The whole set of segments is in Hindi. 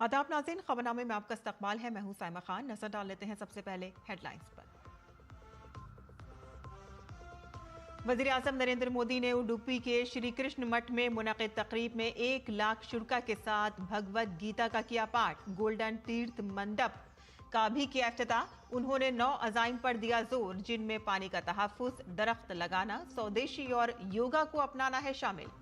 आदाब नाज़रीन, खबरनामे में आपका इस्तकबाल है। मैं हूं साइमा खान। नजर डाल लेते हैं सबसे पहले हेडलाइंस पर। वज़ीर आज़म नरेंद्र मोदी ने उडुपी के श्री कृष्ण मठ में मुनक़िद तकरीब में 1 लाख शुरा के साथ भगवद गीता का किया पाठ। गोल्डन तीर्थ मंडप का भी किया इफ्तिताह। उन्होंने 9 अज़ाइम पर दिया जोर, जिनमें पानी का तहफ़्फ़ुज़, दरख्त लगाना, स्वदेशी और योगा को अपनाना है शामिल।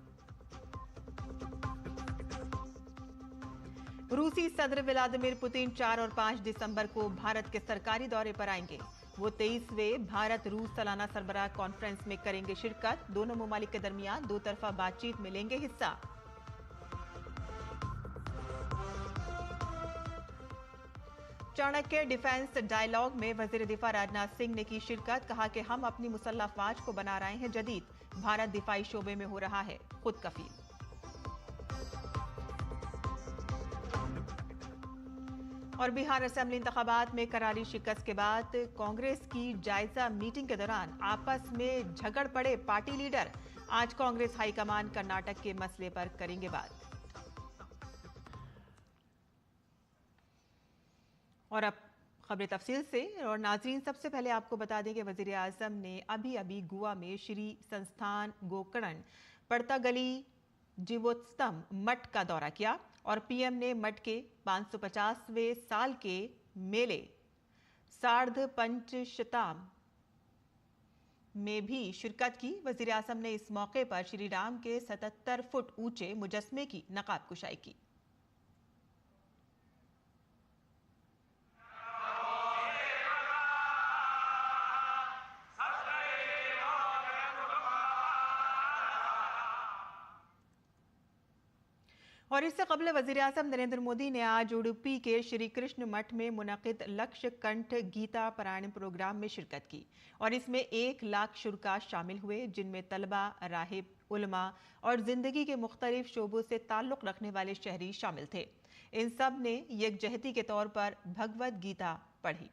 रूसी सदर व्लादिमीर पुतिन 4 और 5 दिसंबर को भारत के सरकारी दौरे पर आएंगे। वो 23वें भारत रूस सालाना सरबराह कॉन्फ्रेंस में करेंगे शिरकत। दोनों ममालिक के दरमियान दो तरफा बातचीत में लेंगे हिस्सा। चाणक्य डिफेंस डायलॉग में वजीर दिफा राजनाथ सिंह ने की शिरकत। कहा कि हम अपनी मुसल्लह अफवाज को बना रहे हैं जदीद। भारत दिफाई शोबे में हो रहा है खुद कफील। और बिहार असेंबली इंतखाबात में करारी शिकस्त के बाद कांग्रेस की जायजा मीटिंग के दौरान आपस में झगड़ पड़े पार्टी लीडर। आज कांग्रेस हाईकमान कर्नाटक के मसले पर करेंगे बात। और अब खबरें तफसील से। और नाजरीन, सबसे पहले आपको बता दें कि वजीर आजम ने अभी गोवा में श्री संस्थान गोकर्ण पड़तागली जीवोत्सव मठ का दौरा किया और पीएम ने मठ के 550वें साल के मेले सार्ध पंचशताम में भी शिरकत की। वजीर आजम ने इस मौके पर श्री राम के 77 फुट ऊंचे मुजस्मे की नकाब कुशाई की। और इससे कबल वज़ीर आज़म नरेंद्र मोदी ने आज उडुपी के श्री कृष्ण मठ में मुनक़िद लक्ष्य कंठ गीता पारायण प्रोग्राम में शिरकत की और इसमें 1 लाख शुरा शामिल हुए, जिनमें तलबा, राहिब, उलमा और जिंदगी के मुख्तलिफ शोबों से ताल्लुक़ रखने वाले शहरी शामिल थे। इन सब ने यकजहती के तौर पर भगवद गीता पढ़ी।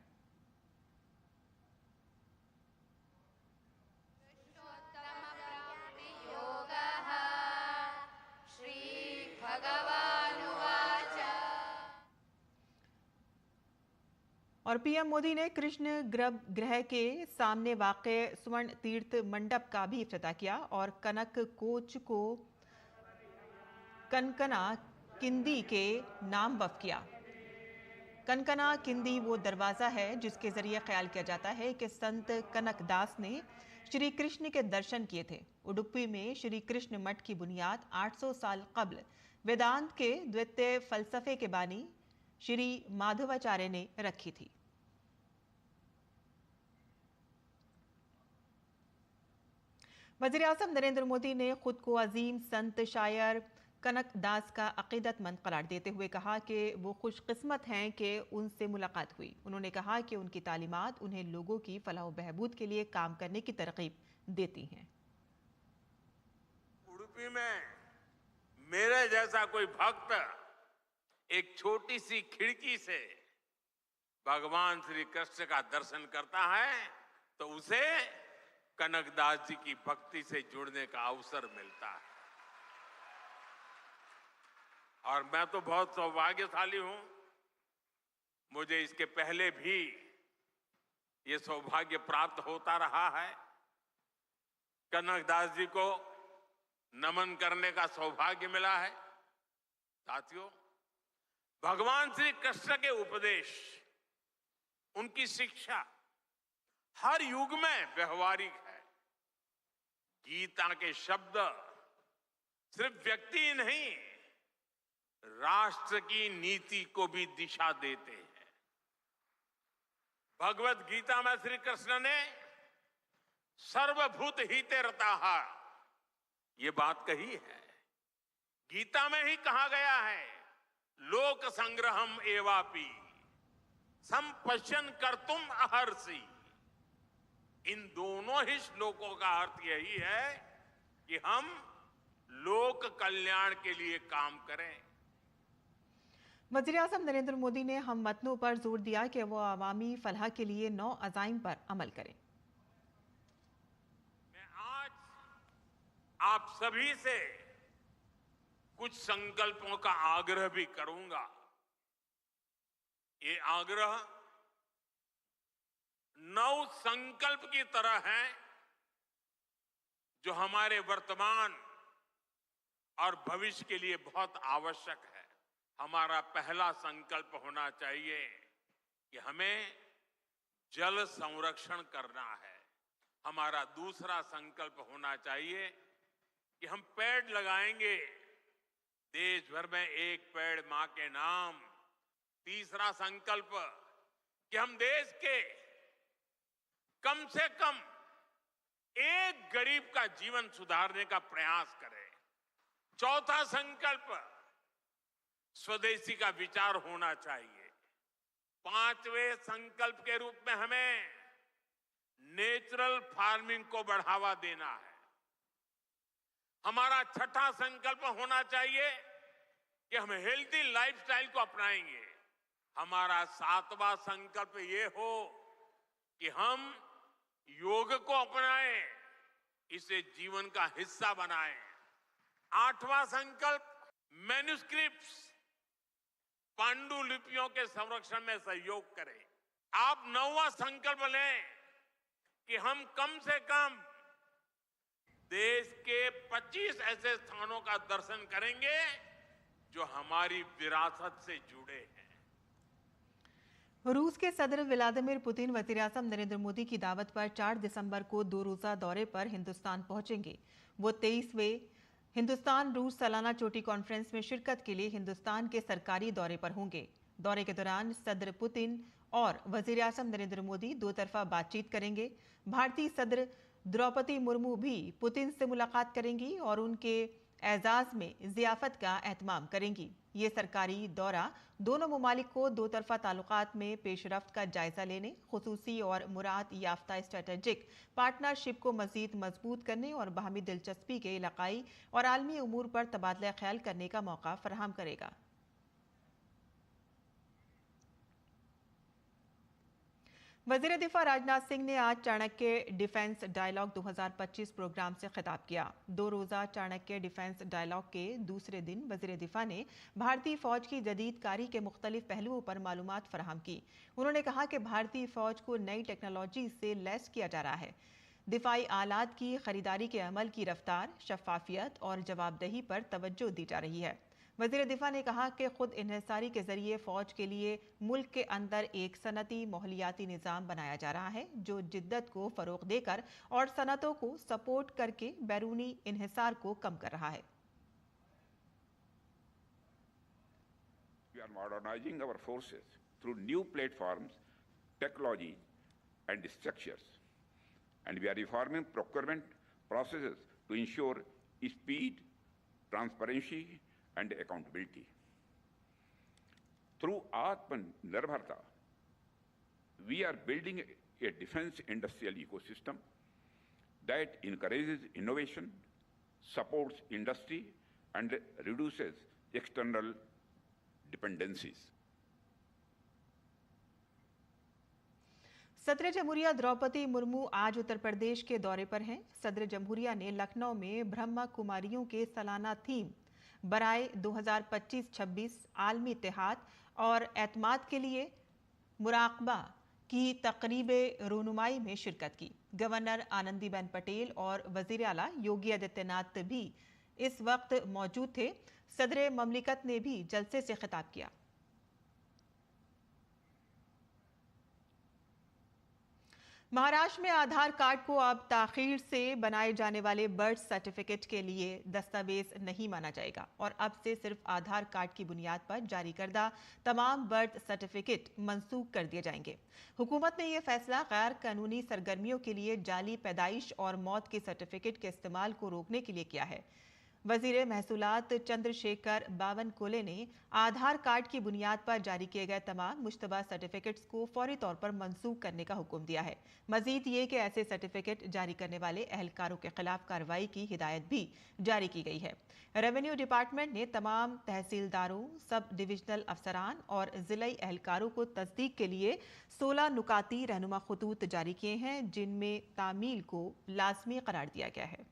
और पीएम मोदी ने कृष्ण गर्भगृह के सामने वाक़े स्वर्ण तीर्थ मंडप का भी इफ्तिताह किया और कनक कोच को कनकना किंदी के नाम वक्फ किया। कनकना किंदी वो दरवाज़ा है जिसके जरिए ख्याल किया जाता है कि संत कनकदास ने श्री कृष्ण के दर्शन किए थे। उडुपी में श्री कृष्ण मठ की बुनियाद 800 साल कब्ल वेदांत के द्वितीय फलसफे के बानी श्री माधवाचार्य ने रखी थी। वज़ीर आज़म नरेंद्र मोदी ने खुद को अजीम संत शायर कनकदास का अकीदतमंद करार देते हुए कहा कि वो खुशकिस्मत हैं कि उनसे मुलाकात हुई। उन्होंने कहा कि उनकी तालीमात उन्हें लोगों की फलाह बहबूद के लिए काम करने की तरगीब देती हैं। उडुपी में मेरे जैसा कोई भक्त एक छोटी सी खिड़की से भगवान श्री कृष्ण का दर्शन करता है तो उसे कनकदास जी की भक्ति से जुड़ने का अवसर मिलता है। और मैं तो बहुत सौभाग्यशाली हूं, मुझे इसके पहले भी ये सौभाग्य प्राप्त होता रहा है। कनकदास जी को नमन करने का सौभाग्य मिला है। साथियों, भगवान श्री कृष्ण के उपदेश, उनकी शिक्षा हर युग में व्यवहारिक है। गीता के शब्द सिर्फ व्यक्ति ही नहीं, राष्ट्र की नीति को भी दिशा देते हैं। भगवत गीता में श्री कृष्ण ने सर्वभूत हिते रताः ये बात कही है। गीता में ही कहा गया है, लोक संग्रहम एवापि संपश्यन कर्तुम अहर्षि। इन दोनों ही श्लोकों का अर्थ यही है कि हम लोक कल्याण के लिए काम करें। वज़ीर आज़म नरेंद्र मोदी ने हम मतनों पर जोर दिया कि वो अवामी फलाह के लिए 9 अज़ाइम पर अमल करें। मैं आज आप सभी से कुछ संकल्पों का आग्रह भी करूंगा। ये आग्रह नव संकल्प की तरह है जो हमारे वर्तमान और भविष्य के लिए बहुत आवश्यक है। हमारा पहला संकल्प होना चाहिए कि हमें जल संरक्षण करना है। हमारा दूसरा संकल्प होना चाहिए कि हम पेड़ लगाएंगे, देश भर में एक पेड़ मां के नाम। तीसरा संकल्प कि हम देश के कम से कम एक गरीब का जीवन सुधारने का प्रयास करें। चौथा संकल्प स्वदेशी का विचार होना चाहिए। पांचवें संकल्प के रूप में हमें नेचुरल फार्मिंग को बढ़ावा देना है। हमारा छठा संकल्प होना चाहिए कि हम हेल्थी लाइफस्टाइल को अपनाएंगे। हमारा सातवां संकल्प ये हो कि हम योग को अपनाएं, इसे जीवन का हिस्सा बनाएं। आठवां संकल्प मैन्युस्क्रिप्ट्स, पांडुलिपियों के संरक्षण में सहयोग करें। आप नौवां संकल्प लें कि हम कम से कम देश के 25 ऐसे स्थानों का दर्शन करेंगे जो हमारी विरासत से जुड़े हैं। रूस के सदर व्लादिमीर पुतिन वज़ीर-ए-आज़म नरेंद्र मोदी की दावत पर 4 दिसंबर को 2 रोजा दौरे पर हिंदुस्तान पहुंचेंगे। वो 23वें हिंदुस्तान रूस सालाना चोटी कॉन्फ्रेंस में शिरकत के लिए हिंदुस्तान के सरकारी दौरे पर होंगे। दौरे के दौरान सदर पुतिन और वज़ीर-ए-आज़म नरेंद्र मोदी दो तरफा बातचीत करेंगे। भारतीय सदर द्रौपदी मुर्मू भी पुतिन से मुलाकात करेंगी और उनके एजाज में जियाफत का एहतमाम करेंगी। ये सरकारी दौरा दोनों ममालिक को दो तरफा ताल्लुकात में पेशरफ्त का जायजा लेने, खुसूसी और मुराद याफ्ता स्ट्रेटेजिक पार्टनरशिप को मजीद मजबूत करने और बाहमी दिलचस्पी के इलाकाई और आलमी उमूर पर तबादला ख्याल करने का मौका फराहम करेगा। वज़ीर दिफा राजनाथ सिंह ने आज चाणक्य डिफेंस डायलॉग 2025 प्रोग्राम से खिताब किया। 2 रोजा चाणक्य डिफेंस डायलॉग के दूसरे दिन वज़ीर दिफा ने भारतीय फौज की जदीद कारी के मुख्तलिफ पहलुओं पर मालूमात फराहम की। उन्होंने कहा कि भारतीय फौज को नई टेक्नोलॉजी से लैस किया जा रहा है। दिफाई आलात की खरीदारी के अमल की रफ्तार, शफाफियत और जवाबदेही पर तवज्जो दी जा रही है। वज़ीर दिफा ने कहा कि खुद इन्हिसारी के जरिए फौज के लिए मुल्क के अंदर एक सनती माहौलियाती निज़ाम बनाया जा रहा है जो जिद्दत को फरोग देकर और सनतों को सपोर्ट करके बैरूनी इन्हिसार को कम कर रहा है। We are modernizing our forces through new platforms, technologies, and structures, and we are reforming procurement processes to ensure speed, transparency, and accountability. Through Atmanirbharta, we are building a defense industrial ecosystem that encourages innovation, supports industry, and reduces external dependencies. सदर जमहूरिया द्रौपदी मुर्मू आज उत्तर प्रदेश के दौरे पर हैं। सदर जमहूरिया ने लखनऊ में ब्रह्मा कुमारियों के सालाना थीम बराए 2025-26 आलमी इत्तेहाद और एतमाद के लिए मुराकबा की तकरीब रूनुमाई में शिरकत की। गवर्नर आनंदीबेन पटेल और वजीर आला योगी आदित्यनाथ भी इस वक्त मौजूद थे। सदर ममलिकत ने भी जलसे से खिताब किया। महाराष्ट्र में आधार कार्ड को अब ताखीर से बनाए जाने वाले बर्थ सर्टिफिकेट के लिए दस्तावेज नहीं माना जाएगा और अब से सिर्फ आधार कार्ड की बुनियाद पर जारी करदा तमाम बर्थ सर्टिफिकेट मंसूख कर दिए जाएंगे। हुकूमत ने यह फैसला गैर कानूनी सरगर्मियों के लिए जाली पैदाइश और मौत के सर्टिफिकेट के इस्तेमाल को रोकने के लिए किया है। वजीर महसूलात चंद्रशेखर बावनकुले ने आधार कार्ड की बुनियाद पर जारी किए गए तमाम मुश्तबा सर्टिफिकेट्स को फौरी तौर पर मंसूख करने का हुक्म दिया है। मजीद ये कि ऐसे सर्टिफिकेट जारी करने वाले अहलकारों के खिलाफ कार्रवाई की हिदायत भी जारी की गई है। रेवेन्यू डिपार्टमेंट ने तमाम तहसीलदारों, सब डिविजनल अफसरान और जिला अहलकारों को तस्दीक के लिए 16 नुकाती रहनुमा खतूत जारी किए हैं जिनमें तामील को लाजमी करार दिया गया है।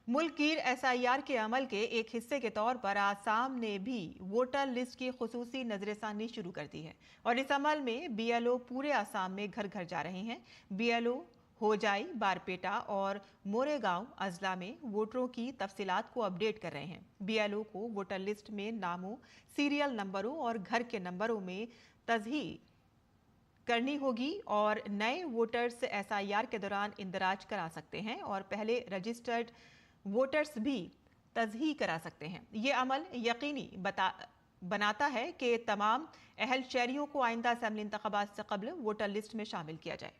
मुल्क गिर एसआईआर के अमल के एक हिस्से के तौर पर आसाम ने भी वोटर लिस्ट की खुसूसी नजरसानी शुरू कर दी है और इस अमल में बीएलओ पूरे आसाम में घर घर जा रहे हैं। बीएलओ होजाई, बारपेटा और मोरेगांव अजला में वोटरों की तफसीलात को अपडेट कर रहे हैं। बीएलओ को वोटर लिस्ट में नामों, सीरियल नंबरों और घर के नंबरों में तस्हीह करनी होगी और नए वोटर्स एसआईआर के दौरान इंदराज करा सकते हैं और पहले रजिस्टर्ड वोटर्स भी तस्हीह करा सकते हैं। ये अमल यकीनी बनाता है कि तमाम अहल शहरियों को आइंदा असेंबली इंतखाबात से कबल वोटर लिस्ट में शामिल किया जाए।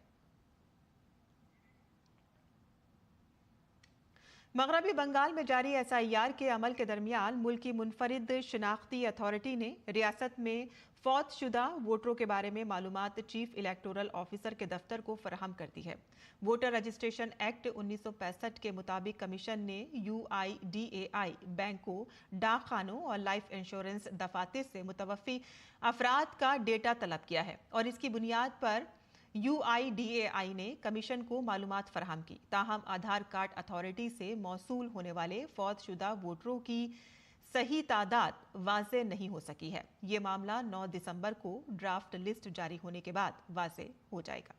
मगरबी बंगाल में जारी एसआईआर के अमल के दरमियान मुल्क की मुनफरिद शनाख्ती अथॉरिटी ने रियासत में फौतशुदा वोटरों के बारे में मालूमात चीफ इलेक्टोरल ऑफिसर के दफ्तर को फराहम कर दी है। वोटर रजिस्ट्रेशन एक्ट 1965 के मुताबिक कमीशन ने UIDAI बैंकों, डाक खानों और लाइफ इंश्योरेंस दफातर से मुतवफ़ी अफराद का डेटा तलब किया है और इसकी बुनियाद पर UIDAI ने कमीशन को मालूमात फराहम की। ताहम आधार कार्ड अथॉरिटी से मौसूल होने वाले फौतशुदा वोटरों की सही तादाद वाज़े नहीं हो सकी है। ये मामला 9 दिसंबर को ड्राफ्ट लिस्ट जारी होने के बाद वाज़े हो जाएगा।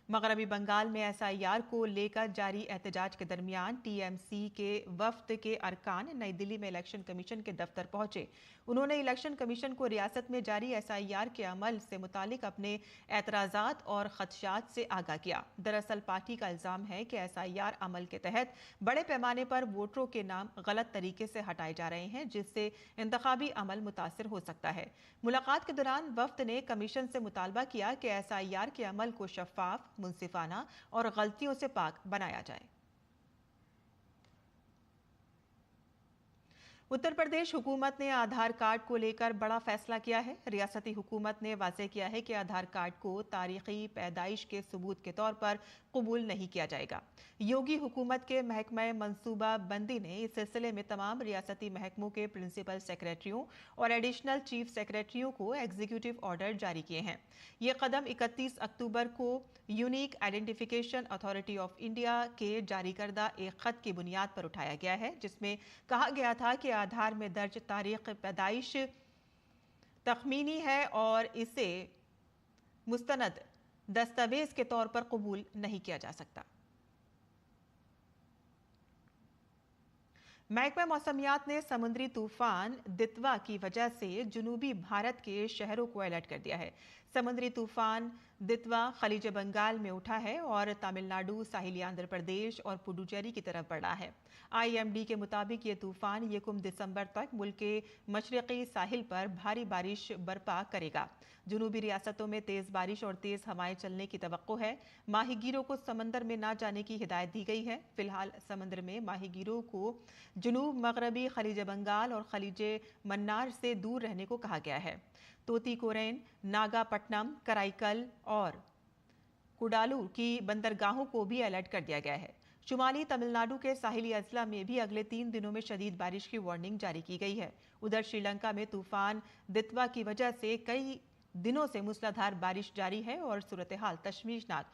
मगरबी बंगाल में एसआईआर को लेकर जारी एहतजाज के दरमियान TMC के वफ्द के अरकान नई दिल्ली में इलेक्शन कमीशन के दफ्तर पहुंचे। उन्होंने इलेक्शन कमीशन को रियासत में जारी एसआईआर के अमल से मुतालिक अपने एतराज़ात और खदशात से आगाह किया। दरअसल पार्टी का इल्ज़ाम है कि एसआईआर अमल के तहत बड़े पैमाने पर वोटरों के नाम गलत तरीके से हटाए जा रहे हैं, जिससे इंतखाबी अमल मुतासिर हो सकता है। मुलाकात के दौरान वफ्द ने कमीशन से मुतालबा किया कि एसआईआर के अमल को शफाफ, मुंसिफाना और गलतियों से पाक बनाया जाए। उत्तर प्रदेश हुकूमत ने आधार कार्ड को लेकर बड़ा फैसला किया है। रियासती हुकूमत ने वाज़ेह किया है कि आधार कार्ड को तारीखी पैदाइश के सबूत के तौर पर कबूल नहीं किया जाएगा। योगी हुकूमत के महकमा मंसूबा बंदी ने इस सिलसिले में तमाम रियासती महकमों के प्रिंसिपल सेक्रेटरियों और एडिशनल चीफ सेक्रेटरियों को एग्जीक्यूटिव ऑर्डर जारी किए हैं। ये कदम 31 अक्टूबर को unique identification authority of India के जारी करदा एक खत की बुनियाद पर उठाया गया है, जिसमें कहा गया था कि आधार में दर्ज तारीख पैदाइश तखमीनी है और इसे मुस्तनद दस्तावेज के तौर पर कबूल नहीं किया जा सकता। महकमा मौसमियात ने समुद्री तूफान दितवा की वजह से जुनूबी भारत के शहरों को अलर्ट कर दिया है। समुद्री तूफान दितवा खलीज बंगाल में उठा है और तमिलनाडु, साहिली आंध्र प्रदेश और पुडुचेरी की तरफ बढ़ा है। IMD के मुताबिक ये तूफान 1 दिसंबर तक मुल्क के मशरक़ी साहिल पर भारी बारिश बर्पा करेगा। जुनूबी रियासतों में तेज़ बारिश और तेज़ हवाएं चलने की तवक्को है। माहीगीरों को समंदर में ना जाने की हिदायत दी गई है। फिलहाल समंदर में माहीगीरों को जुनूब मगरबी खलीज बंगाल और खलीज मन्नार से दूर रहने को कहा गया है। तोतीकोरेन, नागापट्टनम, कराईकल और कुडालू की बंदरगाहों को भी अलर्ट कर दिया गया है। शुमाली तमिलनाडु के साहिली अजला में भी अगले 3 दिनों में शदीद बारिश की वार्निंग जारी की गई है। उधर श्रीलंका में तूफान दितवा की वजह से कई दिनों से मूसलाधार बारिश जारी है और सूरत हाल तशवीशनाक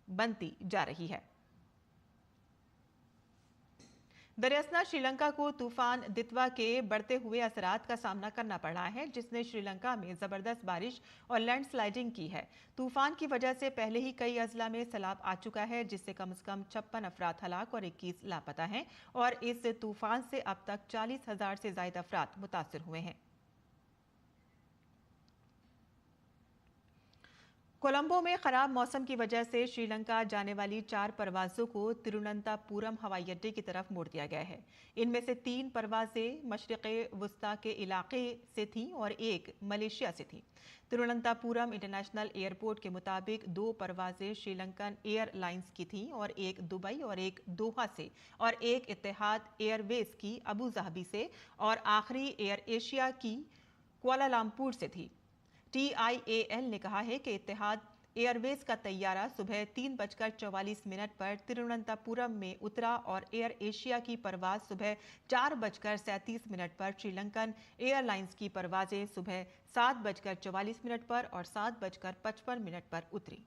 बनती जा रही है। दरअसल श्रीलंका को तूफान दितवा के बढ़ते हुए असरात का सामना करना पड़ा है, जिसने श्रीलंका में जबरदस्त बारिश और लैंडस्लाइडिंग की है। तूफान की वजह से पहले ही कई अजला में सैलाब आ चुका है, जिससे कम से कम 56 अफराद हलाक और 21 लापता हैं और इस तूफान से अब तक 40,000 से ज्यादा अफराद मुतासिर हुए हैं। कोलंबो में खराब मौसम की वजह से श्रीलंका जाने वाली 4 परवाजों को तिरुवनंतपुरम हवाई अड्डे की तरफ मोड़ दिया गया है। इनमें से 3 परवाजें मशरिक़ वस्ता के इलाके से थीं और 1 मलेशिया से थी। तिरुवनंतपुरम इंटरनेशनल एयरपोर्ट के मुताबिक 2 परवाजें श्रीलंकन एयरलाइंस की थीं और 1 दुबई और 1 दोहा से और 1 इत्तेहाद एयरवेज की अबू धाबी से और आखिरी एयर एशिया की कुआलालंपुर से थी। TIAL ने कहा है कि इत्तेहाद एयरवेज का तैयारा सुबह 3:44 पर तिरुवनंतपुरम में उतरा और एयर एशिया की परवाज सुबह 4:37 पर, श्रीलंकन एयरलाइंस की परवाजें सुबह 7:44 पर और 7:55 पर उतरी।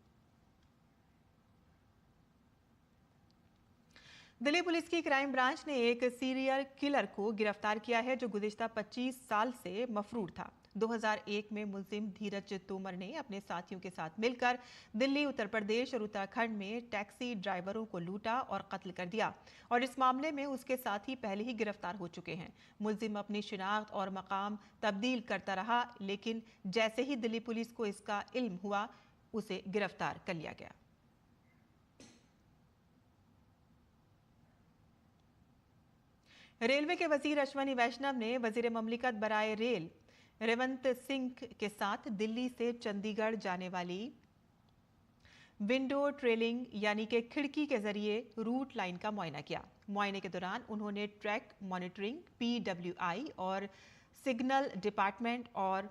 दिल्ली पुलिस की क्राइम ब्रांच ने एक सीरियल किलर को गिरफ्तार किया है जो गुज़िश्ता 25 साल से मफरूर था। 2001 में मुलजिम धीरज तोमर ने अपने साथियों के साथ मिलकर दिल्ली, उत्तर प्रदेश और उत्तराखंड में टैक्सी ड्राइवरों को लूटा और कत्ल कर दिया और इस मामले में उसके साथी पहले ही गिरफ्तार हो चुके हैं। मुलजिम अपनी शिनाख्त और मकाम तब्दील करता रहा, लेकिन जैसे ही दिल्ली पुलिस को इसका इल्म हुआ उसे गिरफ्तार कर लिया गया। रेलवे के वजीर अश्वनी वैष्णव ने वजीर ममलिकत बराए रेल रेवंत सिंह के साथ दिल्ली से चंडीगढ़ जाने वाली विंडो ट्रेलिंग यानी कि खिड़की के जरिए रूट लाइन का मुआयना किया। मुआयने के दौरान उन्होंने ट्रैक मॉनिटरिंग, PWI और सिग्नल डिपार्टमेंट और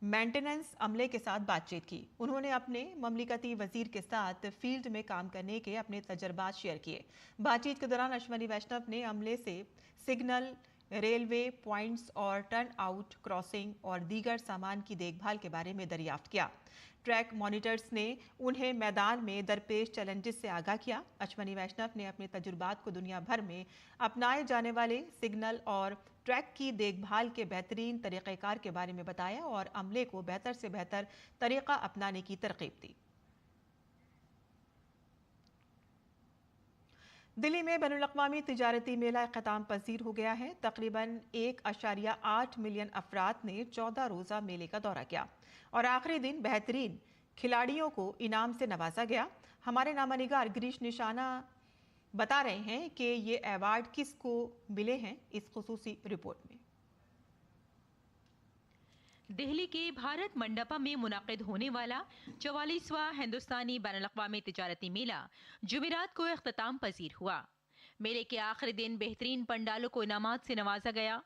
मेंटेनेंस अमले के साथ बातचीत की। उन्होंने अपने ममलिकती वजीर के साथ फील्ड में काम करने के अपने तजर्बात शेयर किए। बातचीत के दौरान अश्वनी वैष्णव ने अमले से सिग्नल, रेलवे पॉइंट्स और टर्न आउट क्रॉसिंग और दीगर सामान की देखभाल के बारे में दरियाफ्त किया। ट्रैक मॉनिटर्स ने उन्हें मैदान में दरपेश चैलेंजेस से आगाह किया। अश्वनी वैष्णव ने अपने तजुर्बात को दुनिया भर में अपनाए जाने वाले सिग्नल और ट्रैक की देखभाल के बेहतरीन तरीक़ेकार के बारे में बताया और अमले को बेहतर से बेहतर तरीक़ा अपनाने की तरकीब दी। दिल्ली में बैनुल-अक़वामी तिजारती मेला इख्तिताम पजीर हो गया है। तकरीबन 1.8 मिलियन अफराद ने 14 रोज़ा मेले का दौरा किया और आखिरी दिन बेहतरीन खिलाड़ियों को इनाम से नवाजा गया। हमारे नामानिगार गिरीश निशाना बता रहे हैं कि ये अवार्ड किसको मिले हैं, इस खुसूसी रिपोर्ट में। दिल्ली के भारत मंडपम में मुनाकिद होने वाला 44वां हिंदुस्तानी बैनुल-अक़वामी तिजारती मेला जुमेरात को इख्तिताम पजीर हुआ। मेले के आखिरी दिन बेहतरीन पंडालों को इनामात से नवाजा गया।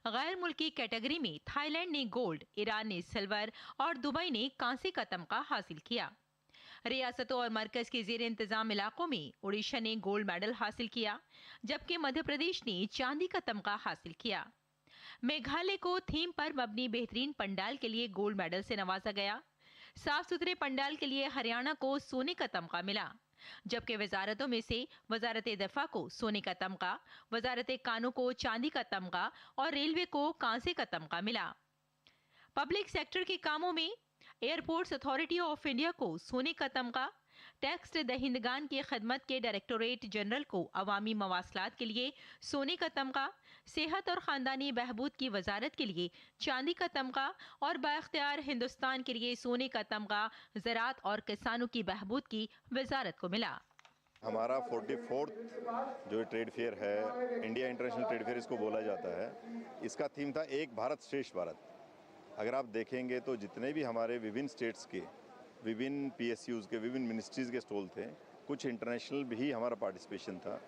गैर मुल्की कैटेगरी में थाईलैंड ने गोल्ड, ईरान ने सिल्वर और दुबई ने कांसे का तमगा हासिल किया। रियासतों और मरकज के जेर इंतजाम इलाकों में ओडिशा ने गोल्ड मेडल हासिल किया, जबकि मध्य प्रदेश ने चांदी का तमगा हासिल किया। मेघालय को थीम पर मबनी बेहतरीन पंडाल के लिए गोल्ड मेडल से नवाजा गया। साफ सुथरे पंडाल के लिए हरियाणा को सोने का तमगा मिला, जबकि वजारतों में से वजारत दफा को सोने का तमगा, वजारत कानून को चांदी का तमगा और रेलवे को कांसे का तमगा मिला। पब्लिक सेक्टर के कामों में एयरपोर्ट्स अथॉरिटी ऑफ इंडिया को सोने का तमगा, टैक्स दहिंदगान की खदमत के डायरेक्टोरेट जनरल को अवामी मवासलात के लिए सोने का तमगा, सेहत और ख़ानदानी बहबूद की वजारत के लिए चांदी का तमगा और बाइख्तियार हिंदुस्तान के लिए सोने का तमगा ज़राअत और किसानों की बहबूद की वजारत को मिला। हमारा 44th जो ट्रेड फेयर है, इंडिया इंटरनेशनल ट्रेड फेयर इसको बोला जाता है, इसका थीम था एक भारत श्रेष्ठ भारत। अगर आप देखेंगे तो जितने भी हमारे विभिन्न स्टेट्स के, विभिन्न PSUs के, विभिन्न मिनिस्ट्रीज़ के स्टॉल थे, कुछ इंटरनेशनल भी हमारा पार्टिसिपेशन था।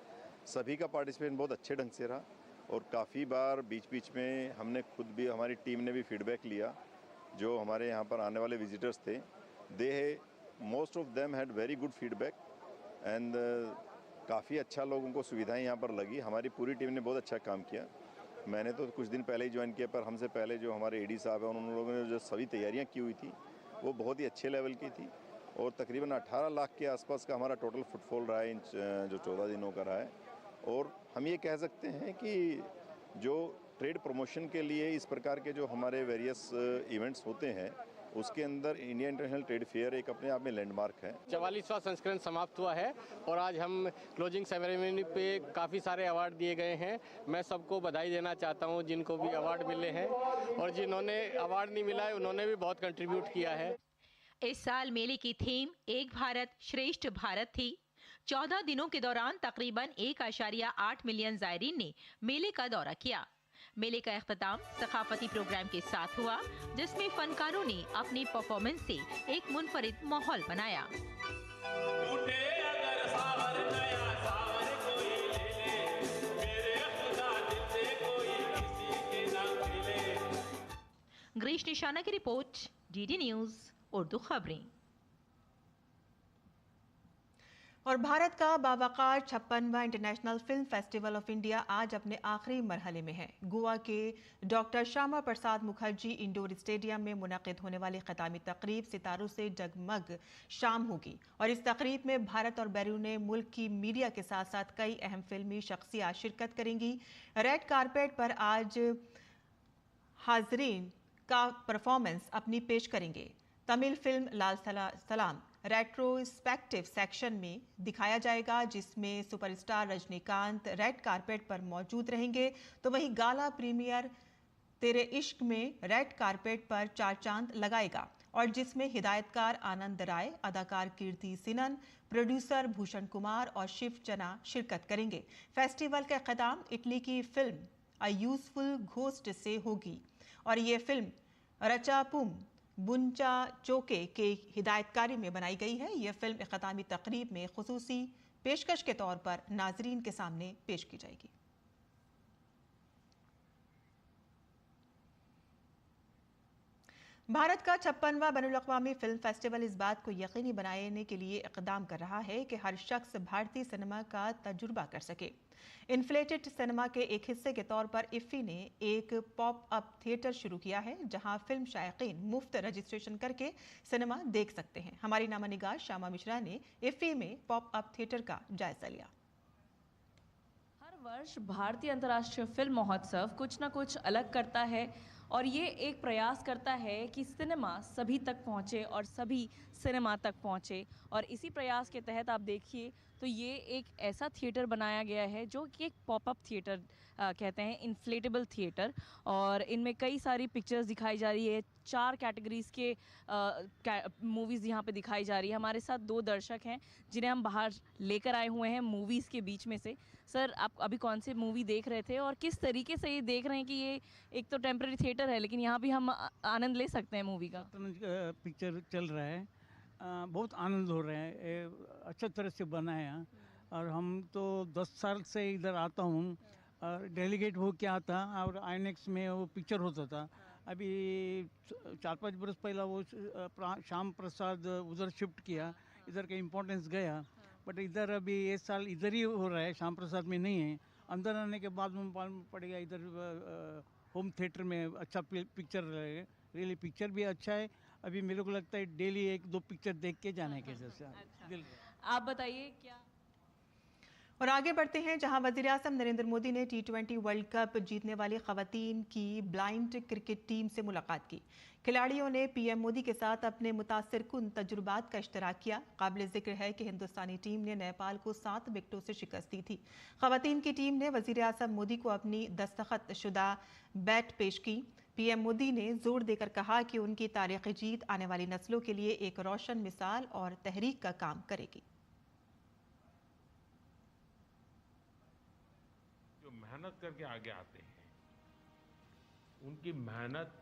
सभी का पार्टिसिपेशन बहुत अच्छे ढंग से रहा और काफ़ी बार बीच बीच में हमने खुद भी, हमारी टीम ने भी फीडबैक लिया। जो हमारे यहाँ पर आने वाले विजिटर्स थे, most of them had very good feedback and काफ़ी अच्छा लोगों को सुविधाएं यहाँ पर लगी। हमारी पूरी टीम ने बहुत अच्छा काम किया। मैंने तो कुछ दिन पहले ही ज्वाइन किया, पर हमसे पहले जो हमारे AD साहब हैं उन लोगों ने जो सभी तैयारियाँ की हुई थी वो बहुत ही अच्छे लेवल की थी और तकरीबन 18 लाख के आसपास का हमारा टोटल फुटफॉल रहा है जो 14 दिनों का रहा है। और हम ये कह सकते हैं कि जो ट्रेड प्रमोशन के लिए इस प्रकार के जो हमारे वेरियस इवेंट्स होते हैं, उसके अंदर इंडिया इंटरनेशनल ट्रेड फेयर एक अपने आप में लैंडमार्क है। 44वां संस्करण समाप्त हुआ है और आज हम क्लोजिंग सेरेमनी पे काफ़ी सारे अवार्ड दिए गए हैं। मैं सबको बधाई देना चाहता हूं जिनको भी अवार्ड मिले हैं, और जिन्होंने अवार्ड नहीं मिला है उन्होंने भी बहुत कंट्रीब्यूट किया है। इस साल मेले की थीम एक भारत श्रेष्ठ भारत थी। 14 दिनों के दौरान तकरीबन 1.8 मिलियन ज़ायरीन ने मेले का दौरा किया। मेले का इख्तिताम सकाफती प्रोग्राम के साथ हुआ, जिसमें फनकारों ने अपनी परफॉर्मेंस से एक मुनफरिद माहौल बनाया। गिरीश निशाना की रिपोर्ट, DD न्यूज़ उर्दू खबरें। और भारत का बावकार 56वां international film festival of India आज अपने आखिरी मरहले में है। गोवा के doctor Shyama Prasad Mukherjee indoor stadium में मुनक़िद होने वाली ख़ितामी तकरीब सितारों से जगमग शाम होगी और इस तकरीब में भारत और बैरून मुल्क की मीडिया के साथ साथ कई अहम फिल्मी शख्सियात शिरकत करेंगी। रेड कारपेट पर आज हाजरीन का परफॉर्मेंस अपनी पेश करेंगे। तमिल फिल्म लाल सलाम रेट्रोस्पेक्टिव सेक्शन में दिखाया जाएगा, जिसमें सुपरस्टार रजनीकांत रेड कारपेट पर मौजूद रहेंगे। तो वहीं गाला प्रीमियर तेरे इश्क में रेड कारपेट पर 4 चांद लगाएगा और जिसमें हिदायतकार आनंद राय, अदाकार कीर्ति सिनन, प्रोड्यूसर भूषण कुमार और शिव चना शिरकत करेंगे। फेस्टिवल का ख़त्म इटली की फिल्म अ यूजफुल घोस्ट से होगी और ये फिल्म रचापुम बुंचा चोके के हिदायतकारी में बनाई गई है। यह फिल्म इख्तितामी तकरीब में खुसूसी पेशकश के तौर पर नाजरीन के सामने पेश की जाएगी। भारत का 56वां बैनुल-अक़वामी फिल्म फेस्टिवल इस बात को यकीनी बनाने के लिए इक़दाम कर रहा है कि हर शख्स भारतीय सिनेमा का तजुर्बा कर सके। इन्फ्लेटेड सिनेमा के एक हिस्से के तौर पर इफ़ी ने एक पॉप अप थिएटर शुरू किया है, जहां फिल्म शायकीन मुफ्त रजिस्ट्रेशन करके सिनेमा देख सकते हैं। हमारी नामा निगार श्यामा मिश्रा ने इफ़ी में पॉप अप थिएटर का जायजा लिया। हर वर्ष भारतीय अंतर्राष्ट्रीय फिल्म महोत्सव कुछ न कुछ अलग करता है और ये एक प्रयास करता है कि सिनेमा सभी तक पहुँचे और सभी सिनेमा तक पहुँचे। और इसी प्रयास के तहत आप देखिए तो ये एक ऐसा थिएटर बनाया गया है जो कि एक पॉपअप थिएटर कहते हैं, इन्फ्लेटेबल थिएटर। और इनमें कई सारी पिक्चर्स दिखाई जा रही है। 4 कैटेगरीज़ के मूवीज़ यहाँ पे दिखाई जा रही है। हमारे साथ 2 दर्शक हैं जिन्हें हम बाहर लेकर आए हुए हैं मूवीज़ के बीच में से। सर, आप अभी कौन से मूवी देख रहे थे और किस तरीके से ये देख रहे हैं कि ये एक तो टेम्परेरी थिएटर है लेकिन यहाँ भी हम आनंद ले सकते हैं मूवी का? पिक्चर चल रहा है, बहुत आनंद हो रहा है, अच्छा तरह से बना है यहाँ। और हम तो 10 साल से इधर आता हूँ, डेलीगेट हो के आता और आईनेक्स में वो पिक्चर होता था। अभी 4-5 बरस पहला वो श्याम प्रसाद उधर शिफ्ट किया, इधर का इम्पोर्टेंस गया। बट इधर अभी ये साल इधर ही हो रहा है, श्याम प्रसाद में नहीं है। अंदर आने के बाद में मालूम पड़ेगा इधर होम थिएटर में अच्छा पिक्चर रहेगा। रियली पिक्चर भी अच्छा है। अभी मेरे को लगता है डेली 1-2 पिक्चर देख के जाना है कैसे से। अच्छा। आप बताइए क्या। और आगे बढ़ते हैं, जहां वज़ीर-ए-आज़म नरेंद्र मोदी ने T20 वर्ल्ड कप जीतने वाली ख़वातीन की ब्लाइंड क्रिकेट टीम से मुलाकात की। खिलाड़ियों ने पीएम मोदी के साथ अपने मुतासिरकुन तजुर्बात का इश्तराक किया। काबिल ज़िक्र है कि हिंदुस्तानी टीम ने नेपाल को 7 विकेटों से शिकस्त दी थी। ख़वातीन की टीम ने वज़ीर-ए-आज़म मोदी को अपनी दस्तखत शुदा बैट पेश की। पीएम मोदी ने जोर देकर कहा कि उनकी तारीख़ी जीत आने वाली नस्लों के लिए एक रोशन मिसाल और तहरीक का काम करेगी। जो मेहनत करके आगे आते हैं, उनकी मेहनत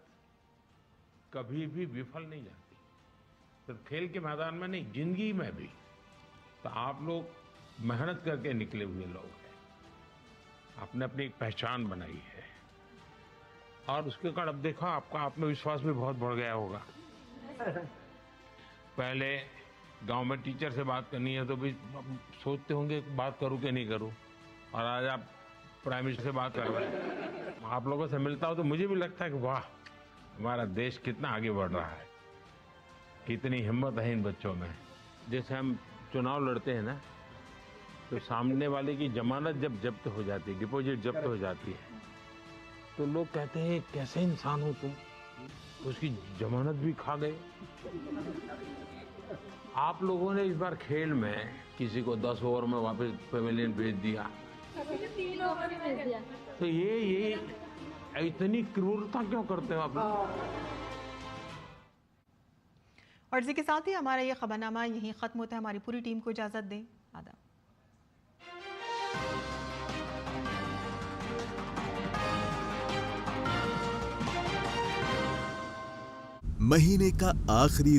कभी भी विफल नहीं जाती, सिर्फ खेल के मैदान में नहीं, जिंदगी में भी। तो आप लोग मेहनत करके निकले हुए लोग हैं, आपने अपनी एक पहचान बनाई है और उसके कारण अब देखो आपका आत्मविश्वास भी बहुत बढ़ गया होगा। पहले गांव में टीचर से बात करनी है तो भी सोचते होंगे बात करूं कि नहीं करूं, और आज आप प्राइम मिनिस्टर से बात कर रहे हैं। आप लोगों से मिलता हूं तो मुझे भी लगता है कि वाह, हमारा देश कितना आगे बढ़ रहा है, कितनी हिम्मत है इन बच्चों में। जैसे हम चुनाव लड़ते हैं ना, तो सामने वाले की जमानत जब जब्त हो जाती है, डिपॉजिट जब्त हो जाती है, तो लोग कहते हैं कैसे इंसान हो तुम, उसकी जमानत भी खा गए। आप लोगों ने इस बार खेल में किसी को 10 ओवर में वापस पवेलियन भेज दिया, 3 ओवर में भेज दिया। तो ये इतनी क्रूरता क्यों करते हो आप लोग? और इसी के साथ ही हमारा ये खबरनामा यहीं खत्म होता है। हमारी पूरी टीम को इजाजत दें। आदाब। महीने का आखिरी